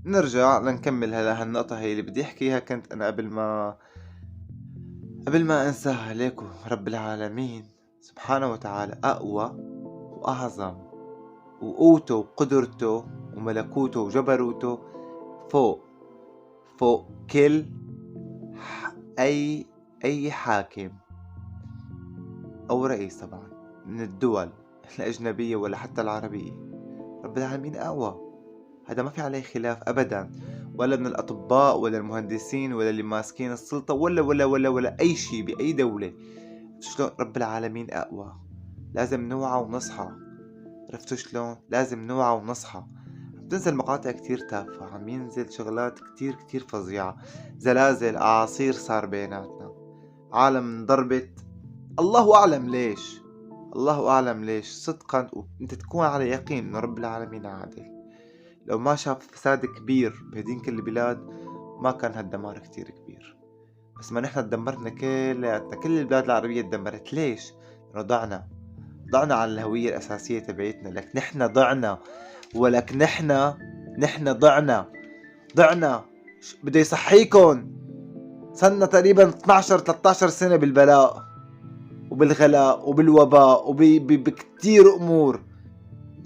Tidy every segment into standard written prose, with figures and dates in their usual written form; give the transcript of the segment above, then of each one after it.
نرجع لنكمل هلا هالنقطة هي اللي بدي احكيها. كنت انا قبل ما انساها. ليكو رب العالمين سبحانه وتعالى اقوى واعظم، وقوته وقدرته وملكوته وجبروته فوق فوق كل اي حاكم او رئيس طبعا من الدول الاجنبية ولا حتى العربية. رب العالمين اقوى، هذا ما في عليه خلاف ابدا، ولا من الاطباء ولا المهندسين ولا اللي ماسكين السلطة ولا اي شيء باي دولة. شلون رب العالمين اقوى؟ لازم نوعى ونصحى. عرفتوا شلون؟ لازم نوعى ونصحى. عم تنزل مقاطع كتير تافهة، عم ينزل شغلات كتير فظيعة، زلازل أعاصير صار بيناتنا، عالم انضربت. الله أعلم ليش، الله أعلم ليش صدقا. وانت تكون على يقين انه رب العالمين عادل. لو ما شاف فساد كبير بهدينك البلاد ما كان هالدمار كتير كبير. بس ما نحن تدمرنا كلياتنا، كل البلاد العربية تدمرت. ليش؟ لأنه ضعنا على الهوية الأساسية تبعتنا. لك نحن ضعنا، ولك نحن ضعنا. بده يصحيكن صرنا تقريبا 12 13 سنة بالبلاء وبالغلاء وبالوباء وبكتير أمور.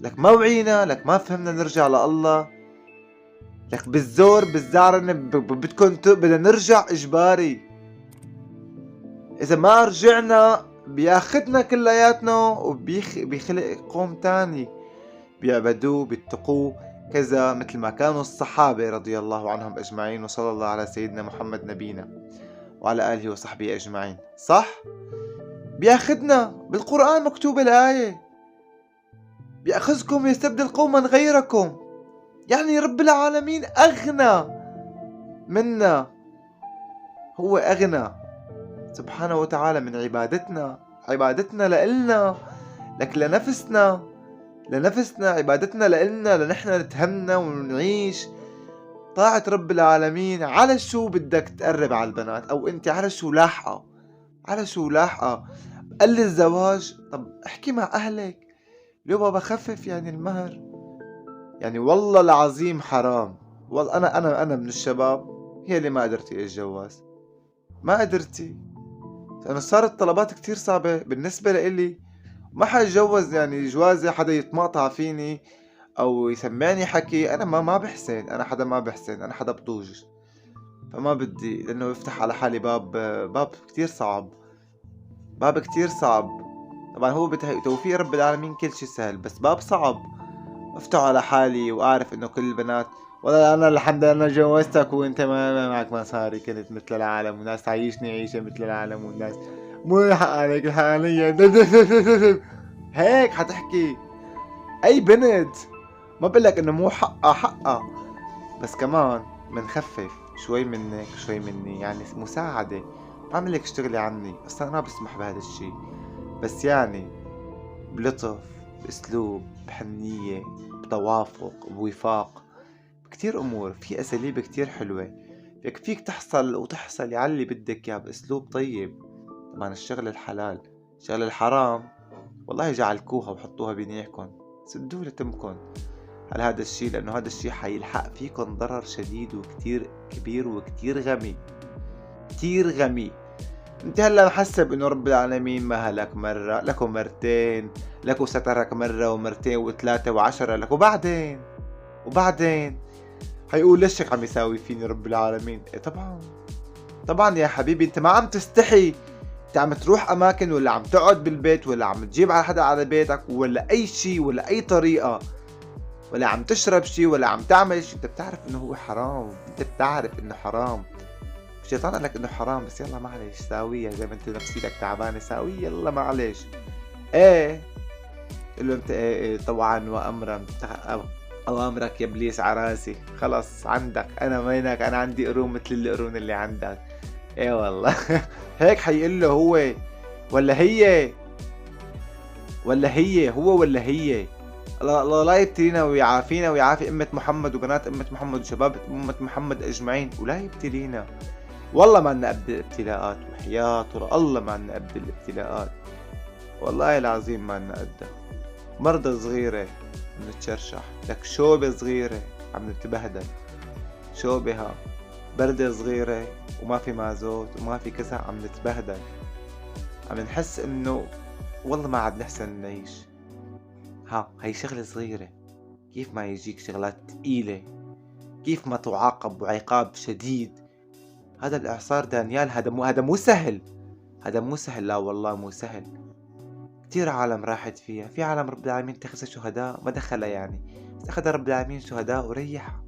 لك ما وعينا، لك ما فهمنا نرجع لله. لك بالزور بالزعرنة بدنا نرجع إجباري. إذا ما رجعنا بياخدنا كلياتنا وبيخلق قوم تاني بيعبدوه بيتقوه كذا، مثل ما كانوا الصحابة رضي الله عنهم أجمعين. وصلى الله على سيدنا محمد نبينا وعلى آله وصحبه أجمعين. صح؟ بياخدنا بالقرآن مكتوب الآية بيأخذكم ويستبدل قوما غيركم. يعني رب العالمين أغنى منا، هو أغنى سبحانه وتعالى من عبادتنا لإلنا. لك لنفسنا عبادتنا لإلنا، لنحن نتهمنا ونعيش طاعة رب العالمين. على شو بدك تقرب على البنات؟ أو أنت على شو لاحقة؟ قل الزواج؟ طب احكي مع أهلك، لو بابا خفف يعني المهر. يعني والله العظيم حرام. والله أنا من الشباب هي اللي ما قدرتي أتجوز، ما قدرتي، لأنه صارت طلبات كتير صعبة بالنسبة لإلي. ما حتجوز يعني جوازي حدا يتمقطع فيني او يسمعني حكي. انا ما بحسن، انا حدا ما بحسن، انا حدا بطوج. فما بدي، لانه يفتح على حالي باب كتير صعب، باب كتير صعب. طبعا هو بتوفيق رب العالمين كل شي سهل، بس باب صعب افتح على حالي واعرف انه كل البنات والله انا الحمد لله انا جوزتك وانت ما معك مصاري، كنت مثل العالم والناس تعيشني عيشة مثل العالم والناس. مو الحق عليك الحقانية. هيك حتحكي اي بنت. ما بقولك انه مو حقها، بس كمان منخفف شوي منك شوي مني، يعني مساعدة. بعملك اشتغلي عني، اصلا انا بسمح بهذا الشي، بس يعني بلطف، باسلوب، بحنية، بتوافق، بوفاق. كتير امور، في اساليب كتير حلوة فيك تحصل على اللي بدك اياه باسلوب طيب. طبعا الشغل الحلال، الشغل الحرام والله جعلكوها وحطوها بينيحكن، سدوا لتمكن على هذا الشيء، لأنه هذا الشيء حيلحق فيكم ضرر شديد وكتير كبير وكتير غمي، كتير غمي. انت هلا محسب انه رب العالمين مهلك مرة، لكو مرتين، لكو سترك مرة ومرتين وثلاثة وعشرة لك، وبعدين هيقول ليش هيك عم يساوي فيني رب العالمين؟ إيه طبعا يا حبيبي، انت ما عم تستحي. انت عم تروح اماكن ولا عم تقعد بالبيت ولا عم تجيب على حدا على بيتك ولا اي شيء ولا اي طريقة، ولا عم تشرب شي ولا عم تعمل شي، انت بتعرف انه هو حرام، انت بتعرف انه حرام. الشيطان قال لك انه حرام، بس يلا معلش ساويها زي ما انت نفسيتك تعبانه ساويها، يلا معلش. ايه قل له انت ايه طوعا وامرا اوامرك يا ابليس عراسي، خلص عندك انا وينك، انا عندي قرون مثل القرون اللي عندك. ايه والله. هيك حيقول له هو ولا هي، ولا هي. الله لا يبتلينا ويعافينا ويعافي أمة محمد وبنات أمة محمد وشباب أمة محمد أجمعين، ولا يبتلينا. والله ما لنا قد الابتلاءات، وحياة الله ما لنا قد الابتلاءات، والله العظيم ما لنا قدها. مرضى صغيرة عم نتشرشح، لك شوبة صغيرة عم نتبهدل، شو بها بردة صغيرة وما في مازوت وما في كذا، عم نتبهدل، عم نحس انه والله ما عاد نحسن نعيش. هاي شغلة صغيرة، كيف ما يجيك شغلات تقيلة، كيف ما تعاقب وعقاب شديد. هذا الإعصار دانيال هذا مو سهل، هذا مو سهل، لا والله مو سهل. كتير عالم راحت فيها، في عالم رب العالمين اتخذها شهداء ما دخلها يعني، بس أخذها رب العالمين شهداء وريحها.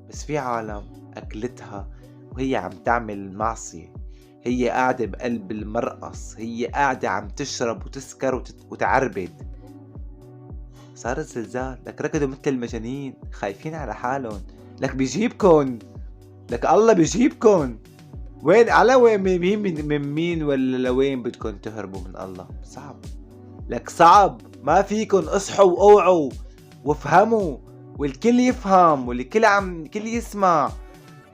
بس في عالم أكلتها وهي عم تعمل معصية، هي قاعدة بقلب المرقص، هي قاعدة عم تشرب وتسكر وتعربد. صار الزلزال، لك ركضوا مثل المجانين خايفين على حالهم، لك بيجيبكن، لك الله بيجيبكن. وين على وين من مين ولا لوين بدكن تهربوا من الله؟ صعب، لك صعب، ما فيكن. اصحوا واوعوا وافهموا، والكل يفهم والكل يسمع.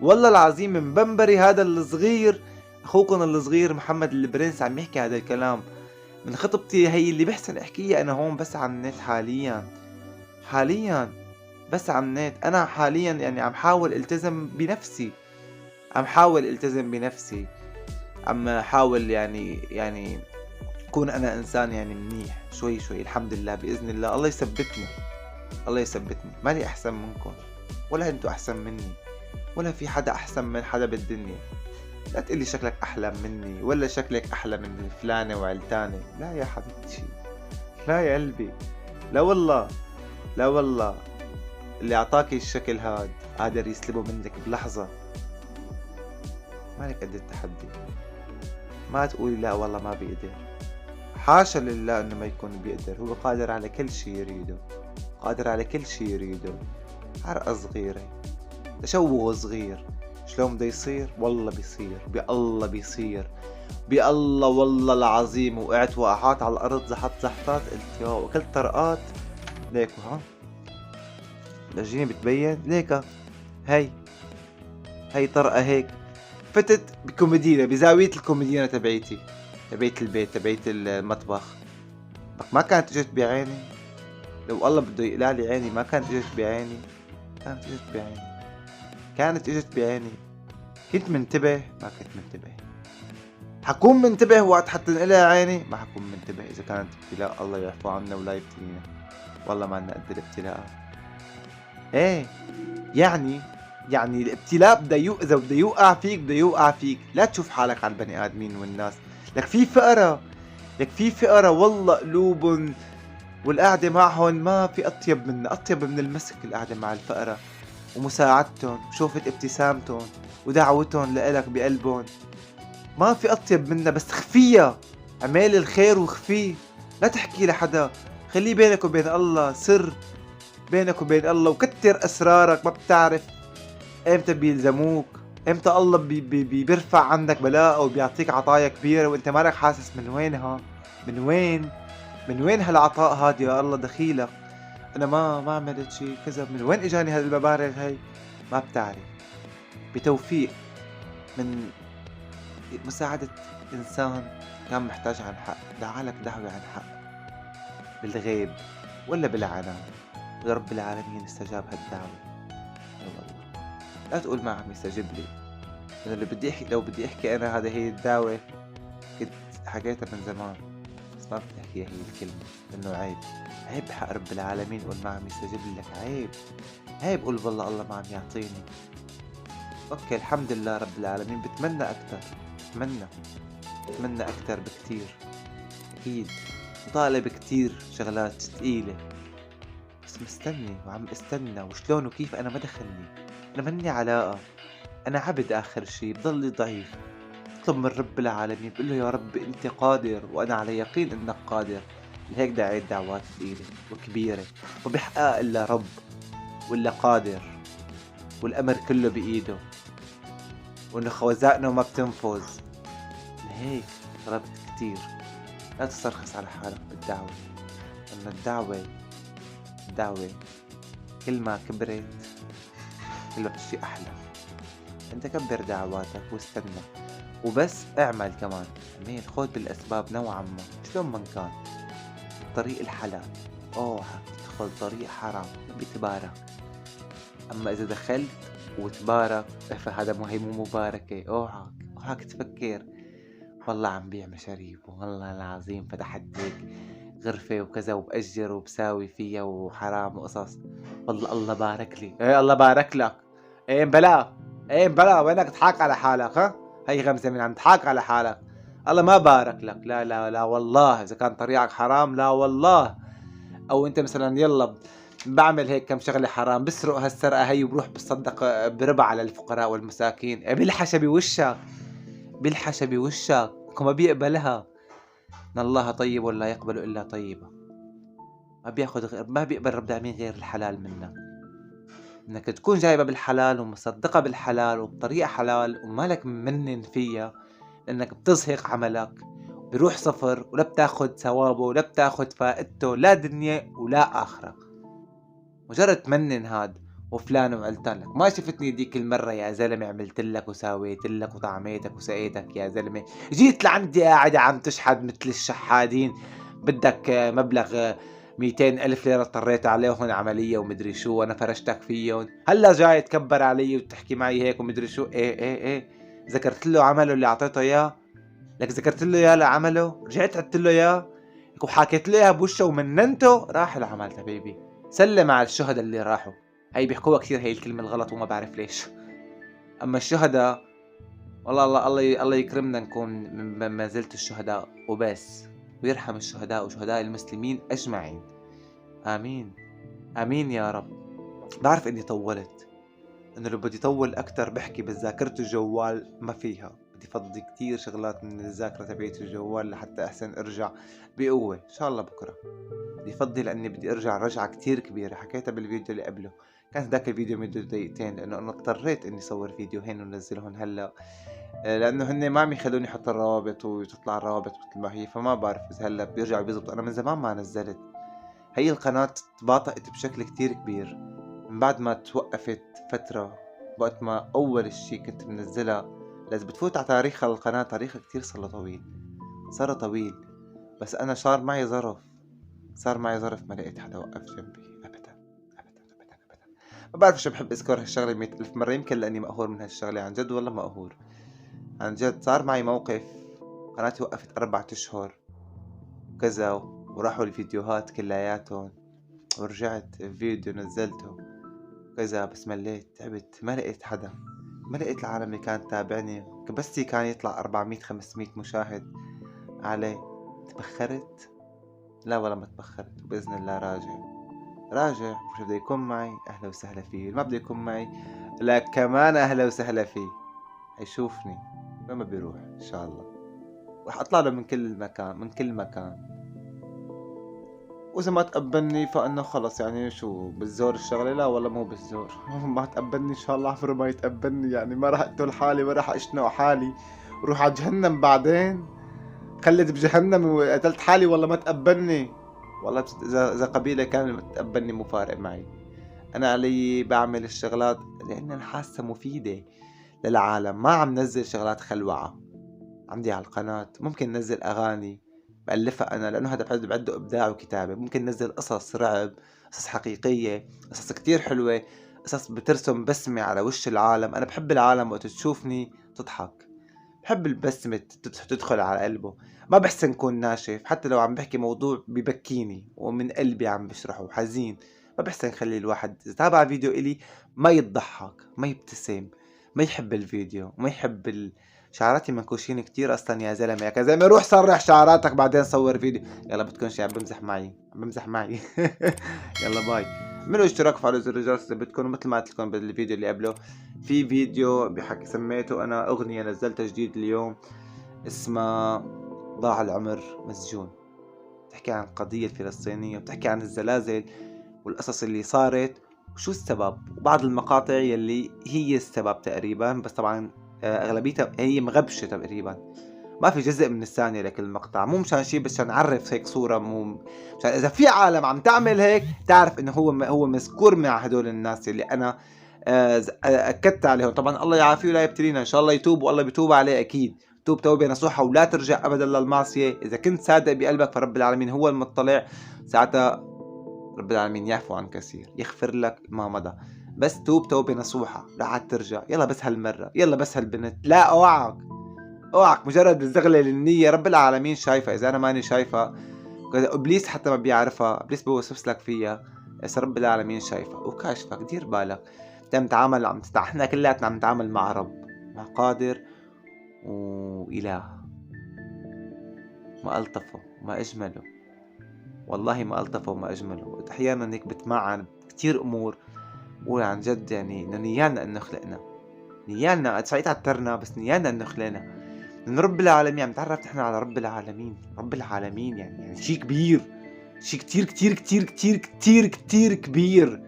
والله العظيم من بنبري هذا الصغير، اخوكم الصغير محمد البرنس عم يحكي هذا الكلام من خطبتي هي اللي بحسن احكيها انا هون بس على النت حاليا بس على النت. انا حاليا يعني عم حاول التزم بنفسي، عم حاول يعني كون انا انسان يعني منيح شوي الحمد لله باذن الله. الله يثبتني، مالي احسن منكم ولا انتوا احسن مني، ولا في حدا احسن من حدا بالدنيا. لا تقلي شكلك احلى مني ولا شكلك احلى من فلانة وعلتانة، لا يا حبيبتي، لا يا قلبي، لا والله، لا والله. اللي اعطاكي الشكل هاد قادر يسلبه منك بلحظة. مالك قد التحدي، ما تقولي لا والله ما بيقدر. حاشا لله انه ما يكون بيقدر، هو قادر على كل شي يريده، حرقة صغيرة، تشوه صغير، شلون بده يصير؟ والله بيصير، بالله والله العظيم. وقعت وقعات على الارض، زحطات، قلت يا وكلت طرقات ليكو. الجيني بتبين ليكا، هي طرقة هيك فتت بكوميدينا، بزاوية الكوميدينا تبعيت البيت، تبعيت المطبخ. ما كانت اجت بعيني، لو الله بده يقلع لي عيني ما كانت اجت بعيني، كانت اجت بعيني. كنت منتبه؟ ما كنت منتبه. حكون منتبه وقت حتى انقلع عيني؟ ما حكون منتبه. اذا كانت ابتلاء الله يعفو عنا ولا يبتلينا، والله ما لنا قد الابتلاء. ايه يعني الابتلاء بده يؤذى، بده يوقع فيك، لا تشوف حالك على البني ادمين والناس. لك في فقرة والله قلوب، والقعدة معهم ما في أطيب من المسك. القعدة مع الفقرة ومساعدتهم وشوفة ابتسامتهم ودعوتهم لإلك بقلبهم، ما في أطيب منها. بس خفية، اعمل الخير وخفيه، لا تحكي لحدا، خليه بينك وبين الله، سر بينك وبين الله، وكتر أسرارك. ما بتعرف امتى بيلزموك، امتى الله بيرفع عندك بلاء وبيعطيك عطايا كبيرة وانت مالك حاسس من وينها. من وين هالعطاء هاد يا الله دخيلك؟ انا ما عملت شي كذا، من وين اجاني هذه المبالغ هاي؟ ما بتعرف. بتوفيق من مساعدة انسان كان محتاج عن حق، دعالك دعوة عن حق بالغيب ولا بالعلن، ورب العالمين استجاب هالدعوة. يا والله لا تقول ما عم يستجيب لي. أنا لو بدي احكي انا هذا هي الدعوة كنت حكيتها من زمان، بس ما بدي احكيها هي الكلمة لانه عيب بحق رب العالمين قول ما عم يستجيب لك. عيب قول والله الله ما عم يعطيني. اوكي الحمد لله رب العالمين، بتمنى اكثر، بتمنى اكثر بكتير اكيد، وطالب كتير شغلات ثقيلة، بس مستني وعم استنى. وشلون وكيف انا ما دخلني، انا مني علاقة، انا عبد اخر شي، بضلي ضعيف. اطلب من رب العالمين، بقول له يا رب انت قادر وانا على يقين انك قادر. لهيك دعيت دعوات ثقيلة وكبيرة، وبحقها الا رب ولا قادر، والامر كله بايده، وانه خوزائنا ما بتنفذ. لهيك طلبت كتير. لا تسترخص على حالك بالدعوة، لأن الدعوة كل ما كبرت كل ما بتجي أحلى. أنت كبر دعواتك واستنى، وبس اعمل كمان، خذ بالأسباب نوعا ما شلون من كان. طريق الحلال، اوعى تدخل طريق حرام بتبارك. أما إذا دخلت وتبارك. فهذا هي مو مباركة، اوعك تفكر والله عم بيع مشاريب، والله العظيم فتحت هيك غرفة وكذا وبأجر وبساوي فيها وحرام وقصص. والله الله بارك لي، ايه الله بارك لك. ايه بلا وينك تحاك على حالك؟ ها هي غمزة من عم تحاك على حالك. الله ما بارك لك، لا لا لا والله اذا كان طريقك حرام، لا والله. او انت مثلا يلا بعمل هيك كم شغله حرام، بسرق هالسرقه هي وبروح بصدق بربع على الفقراء والمساكين، بلحش بوشك، بلحش بوشك وما بيقبلها. ان الله طيب ولا يقبل الا طيبا. ما بيقبل رب العالمين غير الحلال منك. انك تكون جايبه بالحلال ومصدقه بالحلال وبطريقه حلال ومالك منن فيها، لانك بتزهق عملك بيروح صفر، ولا بتاخد ثوابه ولا بتاخد فائدته، لا دنيا ولا آخرة. مجرد تمنن هاد وفلان وعلتان لك. ما شفتني ديك المرة يا زلمة عملت لك وسويت لك وطعميتك وسقيتك يا زلمة، جيت لعندي قاعدة عم تشحد مثل الشحادين، بدك مبلغ 200,000 ليرة اضطريت عليهم عملية ومدري شو، وانا فرشتك فيهم، هلا جاي تكبر علي وتحكي معي هيك ومدري شو. ايه ذكرت له عمله اللي اعطيته اياه؟ لك ذكرت له اياه لعمله، رجعت عدت له اياه وحكيت له اياها بوشه ومننته، راح العمل حبيبي. سلم على الشهداء اللي راحوا. هي بيحكوها كثير هي الكلمه الغلط وما بعرف ليش. اما الشهداء والله الله يكرمنا نكون من منزلة الشهداء وبس، ويرحم الشهداء وشهداء المسلمين اجمعين. امين امين يا رب. بعرف اني طولت، انه لو بدي طول اكتر بحكي بذاكرة الجوال ما فيها، بدي فضي كتير شغلات من الذاكرة تبعت الجوال لحتى احسن ارجع بقوة ان شاء الله بكرة. بدي فضي لاني بدي ارجع رجعة كتير كبيرة، حكيتها بالفيديو اللي قبله. كان ذاك الفيديو مدته دقيقتين لانه انا اضطريت اني اصور فيديوهين وننزلهم هلا، لانه هن ما عم يخلوني احط الروابط وتطلع الروابط مثل ما هي، فما بعرف اذا هلا بيرجع بيزبط. انا من زمان ما نزلت، هي القناة تباطئت بشكل كتير كبير من بعد ما توقفت فترة. وقت ما أول الشي كنت منزلها، لازم بتفوت على تاريخ القناة، تاريخها كتير صار طويل. بس أنا صار معي ظرف ما لقيت حدا وقف جنبي أبدا أبدا أبدا أبدا. ما بعرف شو بحب أذكر هالشغلة 100,000 مرة، يمكن لأني مقهور من هالشغلة عن جد، والله مقهور عن جد. صار معي موقف، قناتي وقفت 4 أشهر كذا، وراحوا الفيديوهات كلياتهم، ورجعت فيديو نزلته كذا، بس مليت تعبت، ما لقيت حدا، ما لقيت العالم اللي كان تابعني، بس كان يطلع 400 500 مشاهد عليه. تبخرت؟ لا ولا ما تبخرت، وبإذن الله راجع. وش بده يكون معي أهلا وسهلا فيه، ما بده يكون معي لا كمان أهلا وسهلا فيه. هيشوفني وين ما بيروح إن شاء الله، راح أطلع له من كل مكان. وإذا ما تقبلني فإنه خلص، يعني شو بالزور الشغلة؟ لا والله مو بالزور. ما تقبلني إن شاء الله عفر ما يتقبلني، يعني ما راح أقتل حالي ولا راح أشنق حالي وروح على جهنم بعدين، خلد بجهنم وقتلت حالي والله ما تقبلني. والله إذا قبيلة كاملة ما تقبلني مو فارق معي. أنا علي بعمل الشغلات لأن أنا حاسة مفيدة للعالم، ما عم نزل شغلات خلوعة. عندي على القناة ممكن نزل أغاني بألفها أنا، لأنه هذا بعده إبداع وكتابة. ممكن نزل قصص رعب، قصص حقيقية، قصص كتير حلوة، قصص بترسم بسمة على وش العالم. أنا بحب العالم وقت تشوفني تضحك، بحب البسمة تدخل على قلبه. ما بحسن نكون ناشف، حتى لو عم بحكي موضوع ببكيني ومن قلبي عم بشرحه حزين، ما بحسن خلي الواحد يتابع فيديو إلي ما يضحك، ما يبتسم، ما يحب الفيديو، ما يحب شعراتي منكوشين كتير اصلا يا زلمه. يا زلمه روح صرح شعراتك بعدين صور فيديو. يلا بدكم شي عم بمزح معي يلا باي. اعملوا اشتراك وفعلوا زر الجرس اذا بدكم. مثل ما قلت لكم بالفيديو اللي قبله، في فيديو بحكي سميته انا اغنيه نزلتها جديد اليوم اسمها ضاع العمر مسجون، بتحكي عن القضيه الفلسطينيه، بتحكي عن الزلازل والقصص اللي صارت وشو السبب، وبعض المقاطع يلي هي السبب تقريبا، بس طبعا اغلبيتها هي مغبشة تقريبا، ما في جزء من الثانية لكل مقطع. مو مشان شي، بس عشان نعرف هيك صورة، مو مشان اذا في عالم عم تعمل هيك تعرف انه هو مذكور مع هدول الناس اللي انا اكدت عليهم. طبعا الله يعافيه ولا يبتلينا، ان شاء الله يتوب والله بيتوب عليه اكيد. توب توبة نصوحة ولا ترجع ابدا للمعصية. اذا كنت صادق بقلبك فرب العالمين هو المطلع، ساعتها رب العالمين يعفو عن كثير، يغفر لك ما مضى. بس توب توبة نصوحة لا عاد ترجع. يلا بس هالمرة، يلا بس هالبنت، لا اوعك اوعك. مجرد الزغلة للنية رب العالمين شايفة، اذا انا ماني شايفة ابليس حتى ما بيعرفها، ابليس بوسوس لك فيها، بس رب العالمين شايفة وكاشفك. دير بالك انت متعامل احنا كلياتنا عم نتعامل مع رب، مع قادر وإله. ما ألطفه ما أجمله، والله ما ألطفه وما أجمله. أحيانا هيك بتمعن كتير أمور، وعن جد يعني إنه نيالنا إنه خلقنا، نيالنا صحيح تعترنا، بس نيالنا إنه خلقنا من رب العالمين. عم نتعرف نحن على رب العالمين، رب العالمين يعني شيء كبير، شيء كتير كتير كتير كتير كتير كتير كبير.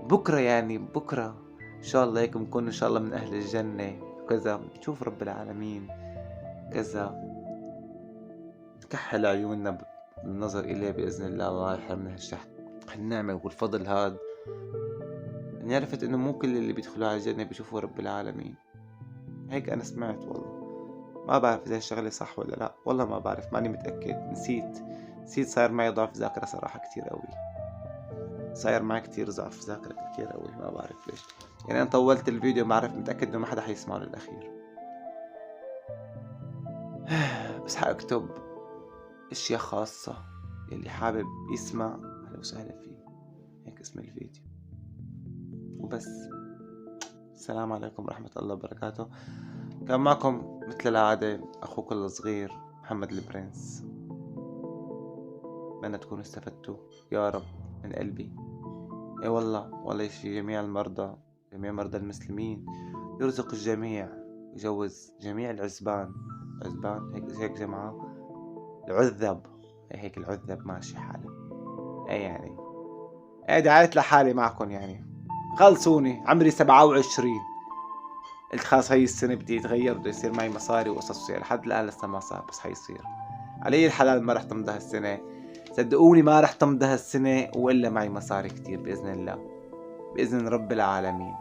بكرة يعني بكرة إن شاء الله هيك بنكون إن شاء الله من أهل الجنة وكذا، نشوف رب العالمين كذا، نكحل عيوننا بالنظر إليه بإذن الله. الله يحرمنا هالنعمة والفضل هاد، إني عرفت إنه مو كل اللي بيدخلوا على الجنة بيشوفوا رب العالمين. هيك أنا سمعت والله، ما بعرف إذا الشغلة صح ولا لا، والله ما بعرف، ماني متأكد، نسيت. صاير معي ضعف ذاكرة صراحة كتير قوي، صاير معي كتير ضعف ذاكرة كتير قوي، ما بعرف ليش. يعني أنا طولت الفيديو، ما بعرف، متأكد إنه ما حدا حيسمعه للأخير. بس حأكتب اشياء خاصة، اللي حابب يسمع اهلا وسهلا فيه. هيك اسم الفيديو وبس. السلام عليكم ورحمة الله وبركاته. كان معكم مثل العادة اخوكم الصغير محمد البرنس. اتمنى تكونوا استفدتوا يا رب من قلبي. اي والله يشفي جميع المرضى، جميع مرضى المسلمين، يرزق الجميع، يجوز جميع العزبان هيك جماعة العذب، هيك العذب ماشي حالي. اي يعني اي دعيت لحالي معكم يعني، خلصوني عمري 27، قلت خلاص هاي السنة بدي يتغير، بده يصير معي مصاري وقصص، لحد الآن لسه ما صار، بس حيصير. علي الحلال ما رح تمضى هالسنة، صدقوني ما رح تمضى هالسنة وإلا معي مصاري كتير بإذن الله، بإذن رب العالمين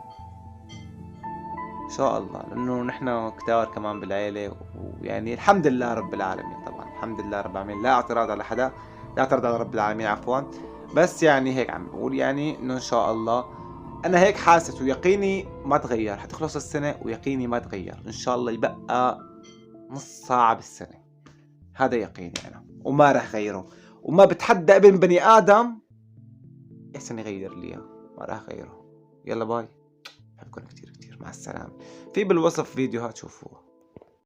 إن شاء الله. لأنه نحن كتار كمان بالعيلة، ويعني الحمد لله رب العالمين، طبعا الحمد لله رب العالمين، لا اعتراض على حدا، لا اعتراض على رب العالمين عفوا. بس يعني هيك عم بقول يعني إنه إن شاء الله أنا هيك حاسس، ويقيني ما تغير، حتخلص السنة ويقيني ما تغير إن شاء الله. يبقى نص ساعة بالسنة، هذا يقيني أنا، وما رح غيره، وما بتحدى ابن بني آدم احسن يغير لي، ما راح اغيره. يلا باي، بحبكم كتير كتير، مع السلامة. في بالوصف فيديوهات شوفوها.